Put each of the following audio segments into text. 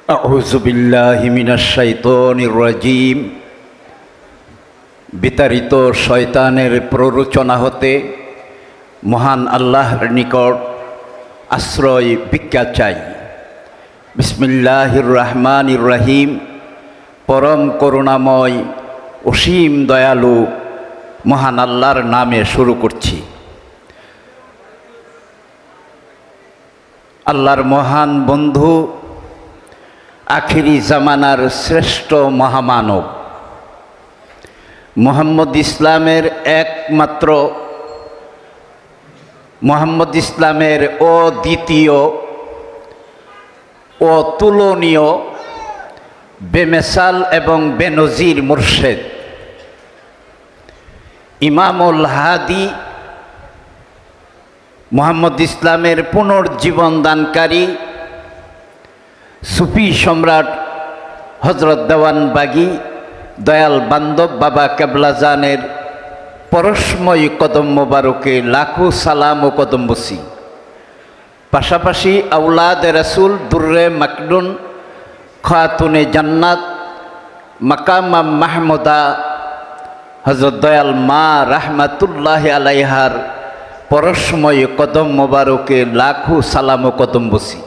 আউযু বিল্লাহি মিনাশ শাইতানির রাজিম। বিতাড়িত শয়তানের প্ররোচনা হতে মহান আল্লাহর নিকট আশ্রয় ভিক্ষা চাই। বিসমিল্লাহির রহমানির রহিম। পরম করুণাময় অসীম দয়ালু মহান আল্লাহর নামে শুরু করছি। আল্লাহর মহান বন্ধু, আখিরি জামানার শ্রেষ্ঠ মহামানব মুহাম্মদ ইসলামের একমাত্র মুহাম্মদ ইসলামের অদ্বিতীয় অতুলনীয় বেমেসাল এবং বেনজির মুর্শেদ ইমামুল হাদি মুহাম্মদ ইসলামের পুনর্জীবন দানকারী সুফি সম্রাট হযরত দেওয়ানবাগী দয়াল বান্দব বাবা কেবলাজানের পরশময়ী কদম মোবারকে লাখো সালাম ও কদম বসি। পাশাপাশি আউলাদ রাসূল দুর্রে মাকনুন খাতুনে জান্নাত মাকাম মাহমুদা হযরত দয়াল মা রাহমাতুল্লাহি আলাইহার পরশময়ী কদম মোবারকে লাখো সালাম ও কদম বসি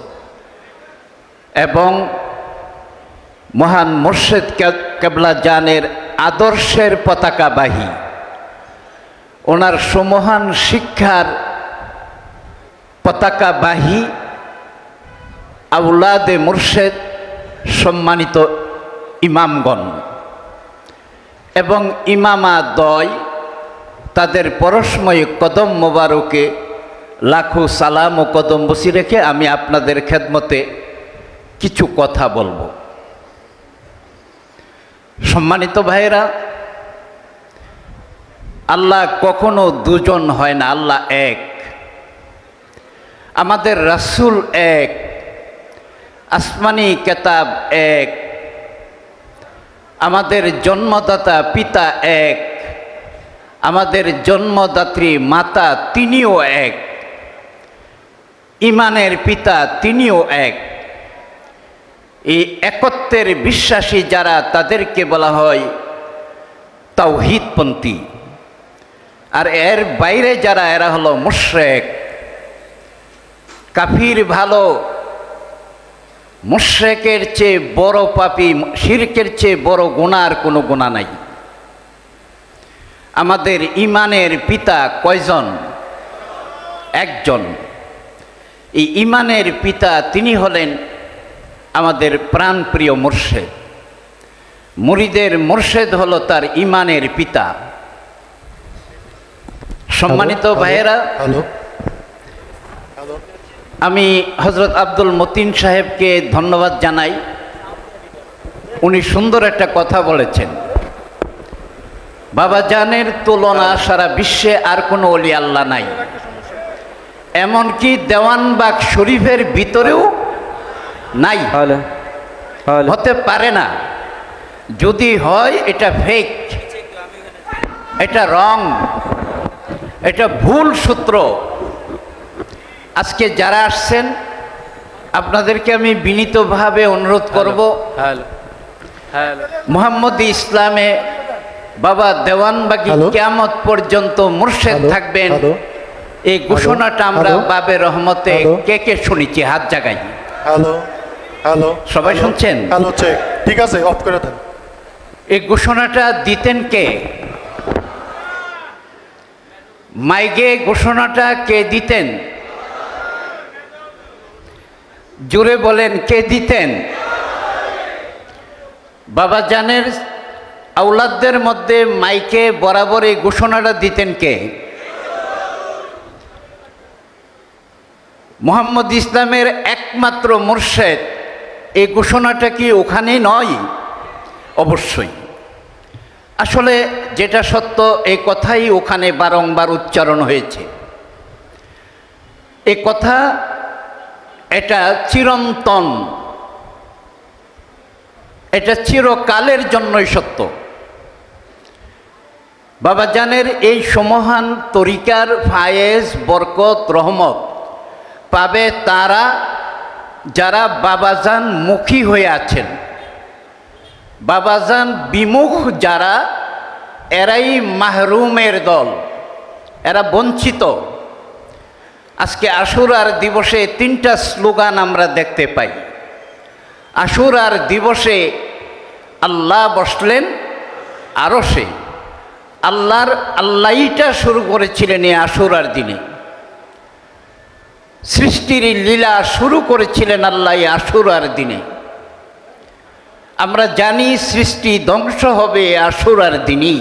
এবং মহান মুর্শিদ কেবলাজানের আদর্শের পতাকাবাহী ওনার সমহান শিক্ষার পতাকাবাহী আউলাদে মুর্শেদ সম্মানিত ইমামগণ এবং ইমামাদ্বয় তাদের পরশময়ী কদম মোবারকে লাখো সালাম ও কদম বসি রেখে আমি আপনাদের খেদমতে কিছু কথা বলবো। সম্মানিত ভাইরা, আল্লাহ কখনো দুজন হয় না, আল্লাহ এক। আমাদের রাসূল এক, আসমানি কেতাব এক, আমাদের জন্মদাতা পিতা এক, আমাদের জন্মদাত্রী মাতা তিনিও এক, ইমানের পিতা তিনিও এক। এই একত্বের বিশ্বাসী যারা তাদেরকে বলা হয় তাওহীদপন্থী, আর এর বাইরে যারা এরা হলো মুশরিক কাফির। ভালো, মুশরিকের চেয়ে বড় পাপী, শিরকের চেয়ে বড় গুনাহ কোনো গুনাহ নাই। আমাদের ইমানের পিতা কয়জন? একজন। এই ইমানের পিতা তিনি হলেন আমাদের প্রাণপ্রিয় মুর্শেদ। মুরিদের মুর্শেদ হলো তার ইমানের পিতা। সম্মানিত ভাইয়েরা, আমি হযরত আব্দুল মতিন সাহেবকে ধন্যবাদ জানাই। উনি সুন্দর একটা কথা বলেছেন, বাবাজানের তুলনা সারা বিশ্বে আর কোনো ওলি আল্লাহ নাই, এমনকি দেওয়ানবাগ শরীফের ভিতরেও নাই, হতে পারে না। যদি হয় এটা ফেক, এটা রং, এটা ভুল সূত্র। আজকে যারা আসছেন আপনাদেরকে আমি বিনীতভাবে অনুরোধ করব, মুহাম্মদ ইসলামে বাবা দেওয়ানবাগী কিয়ামত পর্যন্ত মুর্শেদ থাকবেন, এই ঘোষণাটা আমরা বাবে রহমতে কে কে শুনেছি? হাত জাগাই। হ্যালো, সবাই শুনছেন? হ্যালো, চেক, ঠিক আছে, অফ করে দেন। এই ঘোষণাটা দিতেন কে? মাইকে ঘোষণাটা কে দিতেন? জোরে বলেন, কে দিতেন? বাবাজানের আওলাদদের মধ্যে মাইকে বরাবর এই ঘোষণাটা দিতেন কে? মুহাম্মদ ইসলামের একমাত্র মুর্শেদ। এই ঘোষণাটা কি ওখানে নয়? অবশ্যই। আসলে যেটা সত্য এই কথাই ওখানে বারংবার উচ্চারণ হয়েছে। এই কথা এটা চিরন্তন, এটা চিরকালের জন্যই সত্য। বাবাজানের এই সমহান তরিকার ফায়েজ বরকত রহমত পাবে তারা যারা বাবাজান মুখী হয়ে আছেন, বাবাজান বিমুখ যারা, এরাই মাহরুমের দল, এরা বঞ্চিত। আজকে আশুরার দিবসে 3টা স্লোগান আমরা দেখতে পাই। আশুরার দিবসে আল্লাহ বসলেন আরশে। আল্লাহইটা শুরু করেছিলেন এই আশুরার দিনে। সৃষ্টির লীলা শুরু করেছিলেন আল্লাহ আশুরার দিনে। আমরা জানি সৃষ্টি ধ্বংস হবে আশুরার দিনই।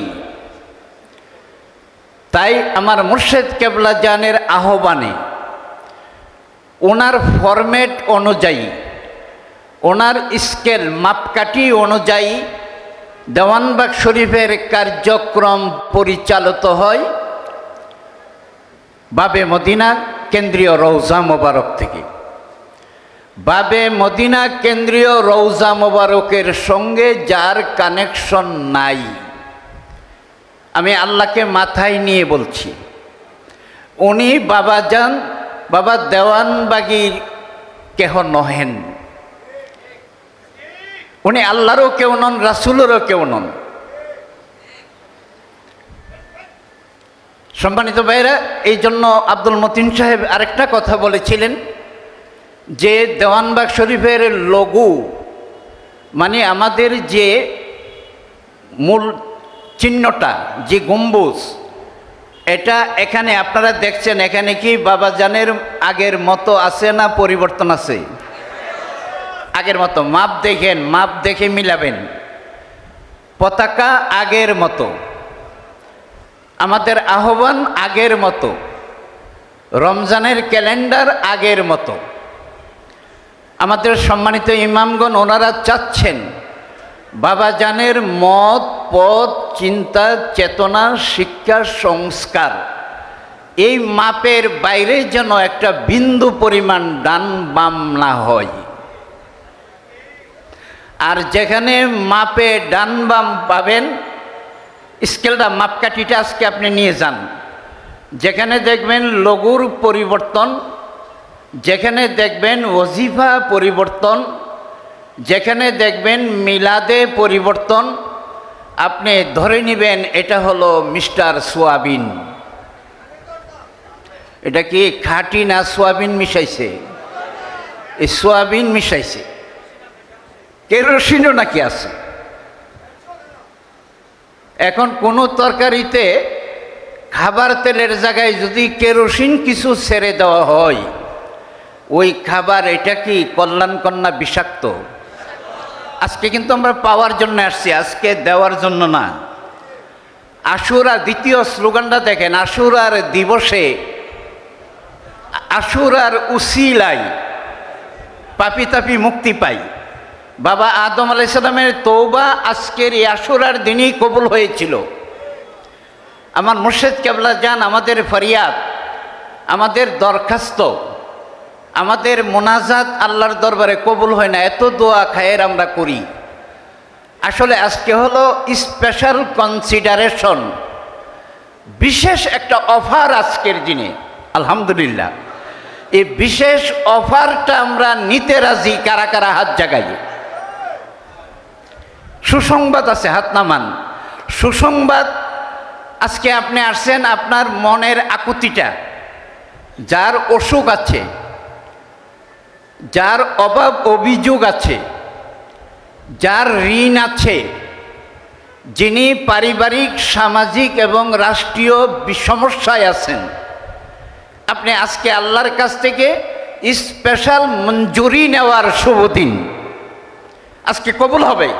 তাই আমার মুর্শেদ কেবলা জানের আহ্বানে, ওনার ফরম্যাট অনুযায়ী, ওনার স্কেল মাপকাঠি অনুযায়ী দেওয়ানবাগ শরীফের কার্যক্রম পরিচালিত হয় বাবে মদিনা কেন্দ্রীয় রওজা মোবারক থেকে। বাবে মদিনা কেন্দ্রীয় রওজা মোবারকের সঙ্গে যার কানেকশন নাই, আমি আল্লাহকে মাথায় নিয়ে বলছি, উনি বাবাজান বাবা দেওয়ানবাগীর কেহ নহেন। উনি আল্লাহরও কেউ নন, রাসূলেরও কেউ নন। সম্মানিত ভাইরা, এই জন্য আব্দুল মতিন সাহেব আরেকটা কথা বলেছিলেন যে দেওয়ানবাগ শরীফের লঘু মানে আমাদের যে মূল চিহ্নটা, যে গম্বুজ, এটা এখানে আপনারা দেখছেন, এখানে কি বাবাজানের আগের মতো আছে না পরিবর্তন আছে? আগের মতো। মাপ দেখেন, মাপ দেখে মিলাবেন। পতাকা আগের মতো, আমাদের আহ্বান আগের মতো, রমজানের ক্যালেন্ডার আগের মতো। আমাদের সম্মানিত ইমামগণ ওনারা চাচ্ছেন বাবাজানের মত, পথ, চিন্তা, চেতনা, শিক্ষা, সংস্কার এই মাপের বাইরে যেন একটা বিন্দু পরিমাণ ডান বাম না হয়। আর যেখানে মাপে ডান বাম পাবেন, স্কেলটা মাপকাঠিটা আজকে আপনি নিয়ে যান, যেখানে দেখবেন লঘুর পরিবর্তন, যেখানে দেখবেন ওজিফা পরিবর্তন, যেখানে দেখবেন মিলাদে পরিবর্তন, আপনি ধরে নেবেন এটা হলো মিস্টার সোয়াবিন। এটা কি খাঁটি না সোয়াবিন মিশাইছে? এই সোয়াবিন মিশাইছে, কেরোসিনও নাকি আছে। এখন কোনো তরকারিতে খাবার তেলের জায়গায় যদি কেরোসিন কিছু ছেড়ে দেওয়া হয়, ওই খাবার এটা কি কল্যাণকর না বিষাক্ত? আজকে কিন্তু আমরা পাওয়ার জন্য আসছি, আজকে দেওয়ার জন্য না। আশুরা দ্বিতীয় স্লোগানটা দেখেন, আশুরার দিবসে, আশুরার উসিলাই পাপি তাপি মুক্তি পাই। বাবা আদম আলাইহিস সালামের তওবা আজকের এই আশুরার দিনই কবুল হয়েছিল। আমার মুর্শেদ কেবলা জান, আমাদের ফরিয়াদ, আমাদের দরখাস্ত, আমাদের মোনাজাত আল্লাহর দরবারে কবুল হয় না, এত দোয়া খায়ের আমরা করি। আসলে আজকে হলো স্পেশাল কনসিডারেশন, বিশেষ একটা অফার আজকের দিনে। আলহামদুলিল্লাহ, এই বিশেষ অফারটা আমরা নিতে রাজি। কারা কারা হাত জাগাই? সুসংবাদ আছে, হাত নামান। সুসংবাদ, আজকে আপনি আসছেন আপনার মনের আকুতিটা, যার অসুখ আছে, যার অভাব অভিযোগ আছে, যার ঋণ আছে, যিনি পারিবারিক, সামাজিক এবং রাষ্ট্রীয় সমস্যায় আছেন, আপনি আজকে আল্লাহর কাছ থেকে স্পেশাল মঞ্জুরি নেওয়ার শুভ দিন। আজকে কবুল হবে।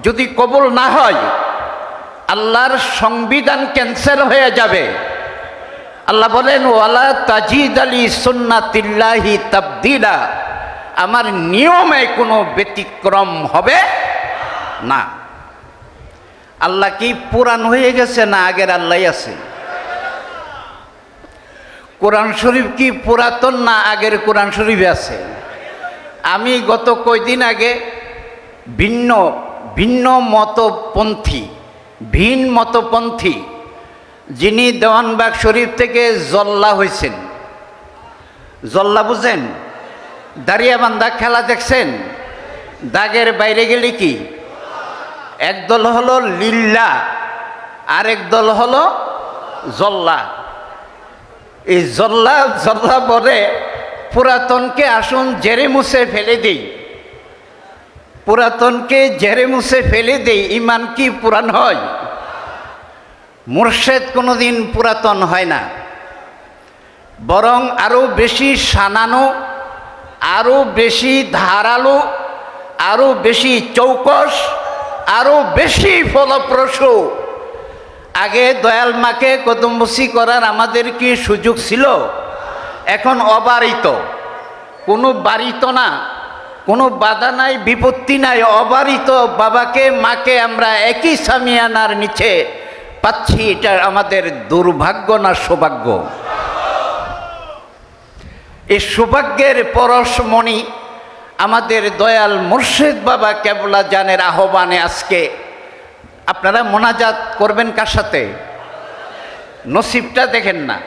যদি কবুল না হয়, আল্লাহর সংবিধান ক্যান্সেল হয়ে যাবে। আল্লাহ বলেন, ওয়ালা তাজিদ আলী সুন্নাতিল্লাহি তাবদিলা, আমার নিয়মে কোনো ব্যতিক্রম হবে না। আল্লাহ কি পুরান হয়ে গেছে না আগের আল্লাহ আছে? কোরআন শরীফ কি পুরাতন না আগের কোরআন শরীফ আছে? আমি গত কয়দিন আগে ভিন্ন মতপন্থী যিনি দেওয়ানবাগ শরীফ থেকে জল্লা হয়েছেন, জল্লা বুঝেন? দাঁড়িয়াবান্ধা খেলা দেখছেন? দাগের বাইরে গেলে কি একদল হলো লিল্লা, আরেক দল হলো জল্লা। এই জল্লা জল্লা বলে পুরাতনকে আসুন জেরে মুছে ফেলে দেই, পুরাতনকে জেরে মুছে ফেলে দেই। ইমান কি পুরান হয়? মুর্শেদ কোনোদিন পুরাতন হয় না, বরং আরও বেশি সানানো, আরও বেশি ধারালো, আরও বেশি চৌকস, আরও বেশি ফলপ্রসূ। আগে দয়াল মাকে কদমবুসি করার আমাদের কি সুযোগ ছিল? এখন অবারিত, কোনো বাড়িত না, কোনো বাধা নাই, বিপত্তি নাই, অবারিত বাবাকে মাকে আমরা একই সামিয়ানার নিচে পাচ্ছি। এটা আমাদের দুর্ভাগ্য না সৌভাগ্য? এই সৌভাগ্যের পরশমণি আমাদের দয়াল মুর্শিদ বাবা কেবলা জানের আহ্বানে আজকে আপনারা মোনাজাত করবেন কার সাথে? নসিবটা দেখেন না,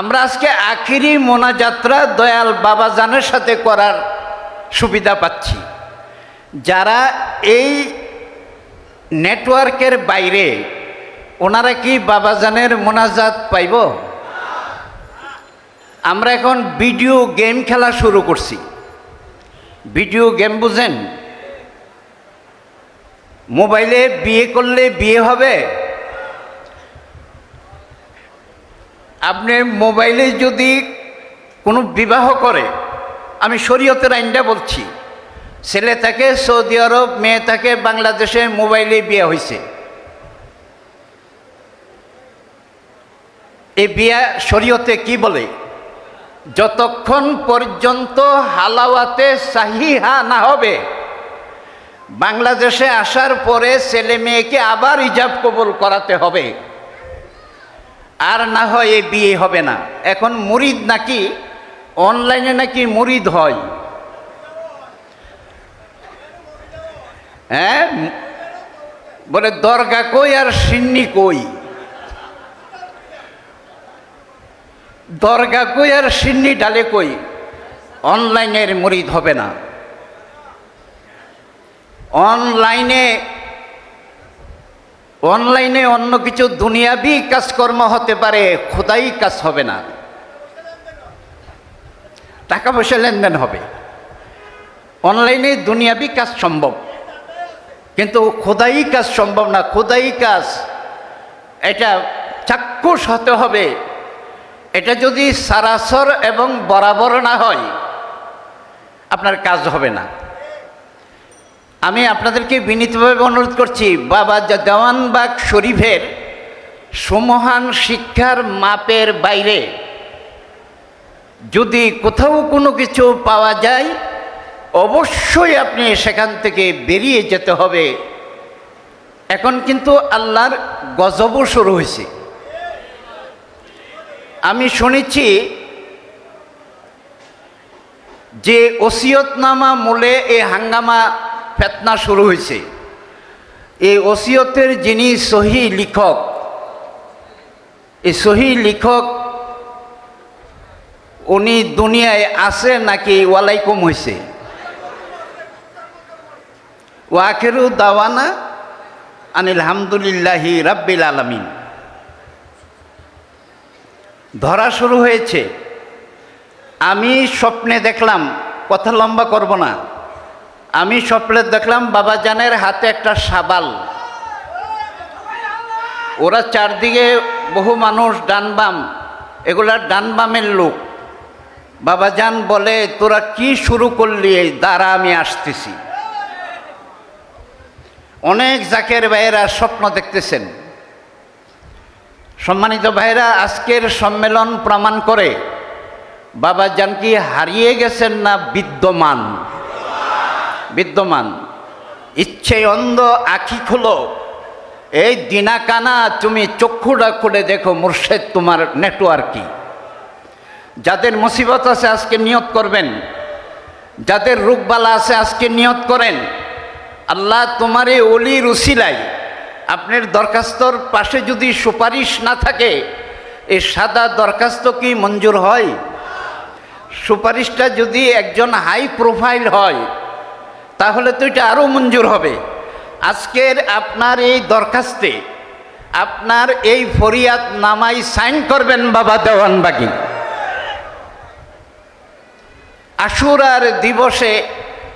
আমরা আজকে আখিরি মোনাজাতরা দয়াল বাবা জানের সাথে করার সুবিধা পাচ্ছি। যারা এই নেটওয়ার্কের বাইরে, ওনারা কি বাবাজানের মোনাজাত পাইব? আমরা এখন ভিডিও গেম খেলা শুরু করছি। ভিডিও গেম বুঝেন? মোবাইলে বিয়ে করলে বিয়ে হবে? আপনি মোবাইলে যদি কোনো বিবাহ করে, আমি শরীয়তের আইনটা বলছি, ছেলে থাকে সৌদি আরব, মেয়ে থাকে বাংলাদেশে, মোবাইলে বিয়ে হয়েছে, এই বিয়া শরীয়তে কি বলে? যতক্ষণ পর্যন্ত হালাওয়াতে সাহিহা না হবে, বাংলাদেশে আসার পরে ছেলে মেয়েকে আবার ইজাব কবুল করাতে হবে, আর না হয় এই বিয়ে হবে না। এখন মুরিদ নাকি অনলাইনে নাকি মুরিদ হয়, হ্যাঁ বলে দরগা কই আর সিন্নি কই, দরগা কই আর সিন্নি ডালে কই, অনলাইনের মুরিদ হবে না। অনলাইনে অন্য কিছু দুনিয়াবি কাজকর্ম হতে পারে, খোদাই কাজ হবে না। টাকা পয়সা লেনদেন হবে, অনলাইনে দুনিয়াবি কাজ সম্ভব, কিন্তু খোদাই কাজ সম্ভব না। খোদাই কাজ এটা চাক্ষুষ হতে হবে। এটা যদি সারাসর এবং বরাবর না হয়, আপনার কাজ হবে না। আমি আপনাদেরকে বিনীতভাবে অনুরোধ করছি, বাবা দেওয়ানবাগ শরীফের সুমহান শিক্ষার মাপের বাইরে যদি কোথাও কোনো কিছু পাওয়া যায়, অবশ্যই আপনি সেখান থেকে বেরিয়ে যেতে হবে। এখন কিন্তু আল্লাহর গজবও শুরু হয়েছে। আমি শুনেছি যে ওসিয়তনামা মূলে এই হাঙ্গামা ফেতনা শুরু হয়েছে। এই ওসিয়তের যিনি সহি লিখক, এই সহি লিখক উনি দুনিয়ায় আছে নাকি ওয়ালাইকুম হয়েছে? ওয়াখিরু দাওয়ানা আনিল হামদুলিল্লাহি রাব্বিল আলামিন। ধরা শুরু হয়েছে। আমি স্বপ্নে দেখলাম, কথা লম্বা করব না, আমি স্বপ্নে দেখলাম বাবাজানের হাতে একটা শাবাল, ওরা চারদিকে বহু মানুষ, ডান বাম, এগুলা ডান বামের লোক। বাবাজান বলে, তোরা কি শুরু করলি? দাঁড়া আমি আসতেছি। অনেক জাকের ভাইয়েরা স্বপ্ন দেখতেছেন। সম্মানিত ভাইরা, আজকের সম্মেলন প্রমাণ করে বাবাজান কি হারিয়ে গেছেন না বিদ্যমান? বিদ্যমান। ইচ্ছে অন্ধ আখি খুলো, এই দিনা কানা তুমি চক্ষুটা খুলে দেখো মুর্শেদ তোমার নেটওয়ার্ক কি। যাদের মুসিবত আছে আজকে নিয়ত করবেন, যাদের রোগবালা আছে আজকে নিয়ত করেন, আল্লাহ তোমার এই অলির উসিলায়, আপনার দরখাস্তর পাশে যদি সুপারিশ না থাকে, এই সাদা দরখাস্ত কি মঞ্জুর হয়? সুপারিশটা যদি একজন হাই প্রোফাইল হয় তাহলে তো এটা আরও মঞ্জুর হবে। আজকের আপনার এই দরখাস্তে আপনার এই ফরিয়াদ নামায় সাইন করবেন বাবা দেওয়ানবাগী। আশুরার দিবসে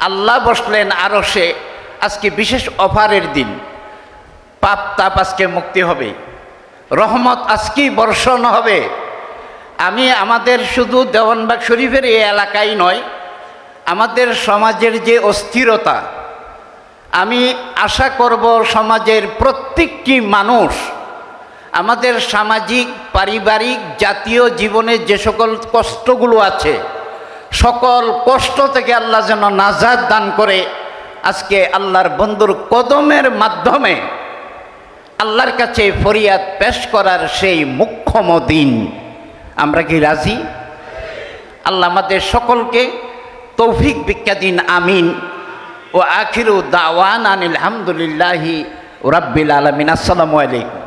আল্লাহ বসলেন আরশে, আজকে বিশেষ অফারের দিন, পাপ তাপ আজকে মুক্তি হবে, রহমত আজকেই বর্ষণ হবে। আমি আমাদের শুধু দেওয়ানবাগ শরীফের এই এলাকায় নয়, আমাদের সমাজের যে অস্থিরতা, আমি আশা করব সমাজের প্রত্যেকটি মানুষ আমাদের সামাজিক পারিবারিক জাতীয় জীবনে যে সকল কষ্টগুলো আছে সকল কষ্ট থেকে আল্লাহ যেন নাজাত দান করে আজকে আল্লাহর বন্ধুর কদমের মাধ্যমে আল্লাহর কাছে ফরিয়াদ পেশ করার সেই মুখ্যম দিন। আমরা কি রাজি? আল্লাহ আমাদের সকলকে তৌফিক ভিক্ষা দিন, আমিন। ও আখিরু দাওয়ানা আনিল হামদুলিল্লাহি রাব্বিল আলামিন। আসসালামু আলাইকুম।